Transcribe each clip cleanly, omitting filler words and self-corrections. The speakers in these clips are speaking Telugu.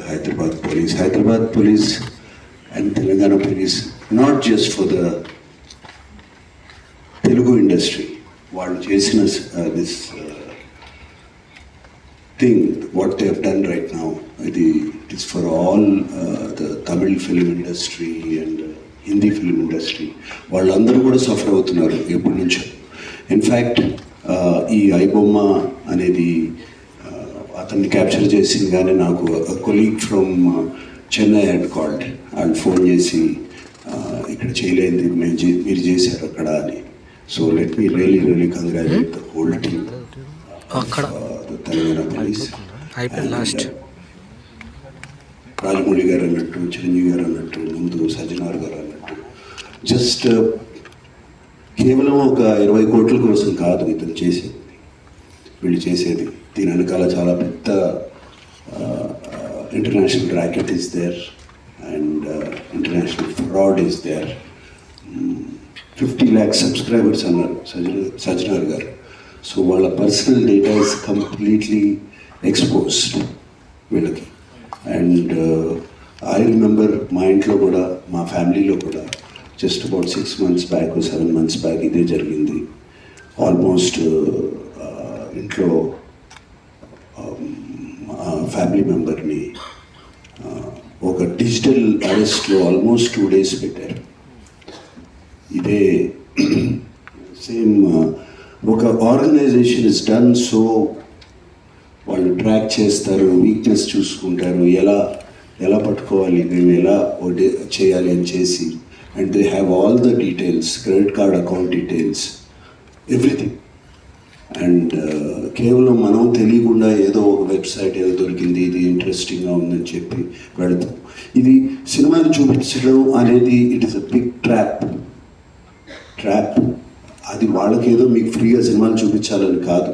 Hyderabad police and Telangana police, not just for the Telugu industry. వాళ్ళు చేసిన this thing, what they have done right now, it is for all the Tamil film industry and Hindi film industry. వాళ్ళందరూ కూడా సఫర్ అవుతున్నారు ఎప్పటి నుంచో. ఇన్ఫ్యాక్ట్ ఈ ఐబొమ్మ అనేది అతన్ని క్యాప్చర్ చేసింది కానీ నాకు colleague from Chennai had called, వాళ్ళు ఫోన్ చేసి ఇక్కడ చేయలేదు మీరు చేశారు అక్కడ అని. So let me really congratulate the whole team Telangana police. Rajamouli గారు అన్నట్టు, చిరంజీవి గారు అన్నట్టు, ముందు సజ్జనార్ గారు అన్నట్టు, జస్ట్ కేవలం ఒక 20 కోట్ల కోసం కాదు ఇతను చేసేది, వీళ్ళు చేసేది. దీని వెనకాల చాలా పెద్ద international racket is there and international fraud is there. 50 lakh subscribers అన్నారు సజ్జనార్ గారు. సో వాళ్ళ personal data is completely exposed వీళ్ళకి. అండ్ ఐ రిమెంబర్ మా ఇంట్లో కూడా, మా ఫ్యామిలీలో కూడా just about 6 months back 7 months back ఇదే జరిగింది. ఆల్మోస్ట్ ఇంట్లో ఫ్యామిలీ మెంబర్ని ఒక డిజిటల్ అరెస్ట్లో ఆల్మోస్ట్ 2 days పెట్టారు. ఇదే సేమ్ ఒక ఆర్గనైజేషన్ ఇస్ డన్. సో వాళ్ళు ట్రాక్ చేస్తారు, వీక్నెస్ చూసుకుంటారు, ఎలా పట్టుకోవాలి, మేము ఎలా చేయాలి అని చేసి. And they have all the details, credit card account details, everything. And కేవలం మనం తెలియకుండా ఏదో ఒక వెబ్సైట్ ఏదో దొరికింది, ఇది ఇంట్రెస్టింగ్గా ఉందని చెప్పి వెళతాం. ఇది సినిమాలు చూపించడం అనేది it is a big trap. అది వాళ్ళకేదో మీకు ఫ్రీగా సినిమాలు చూపించాలని కాదు,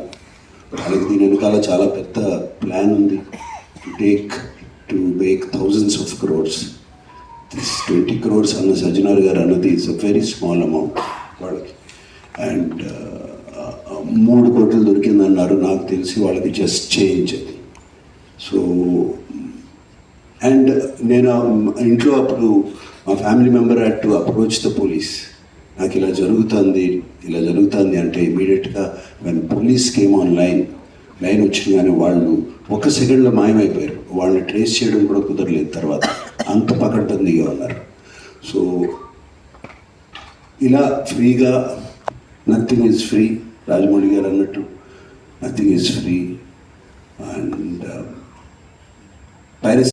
వాళ్ళకి దీని వెనకాల చాలా పెద్ద ప్లాన్ ఉంది. To make thousands of crores. This 20 crores అన్న సజ్జనార్ గారు అన్నది it's a very small amount వాళ్ళకి. అండ్ 3 కోట్లు దొరికిందన్నారు, నాకు తెలిసి వాళ్ళకి జస్ట్ చేంజ్ అది. సో అండ్ నేను ఇంట్లో అప్పుడు మా family member had to approach the police. నాకు ఇలా జరుగుతుంది అంటే ఇమీడియట్గా when police came on line వచ్చింది, కానీ వాళ్ళు 1 సెకండ్లో మాయమైపోయారు. వాళ్ళని ట్రేస్ చేయడం కూడా కుదరలేదు తర్వాత, అంత పకడ్బందీగా ఉన్నారు. సో ఇలా ఫ్రీగా నథింగ్ ఈజ్ ఫ్రీ, రాజమౌళి గారు అన్నట్టు నథింగ్ ఈజ్ ఫ్రీ. అండ్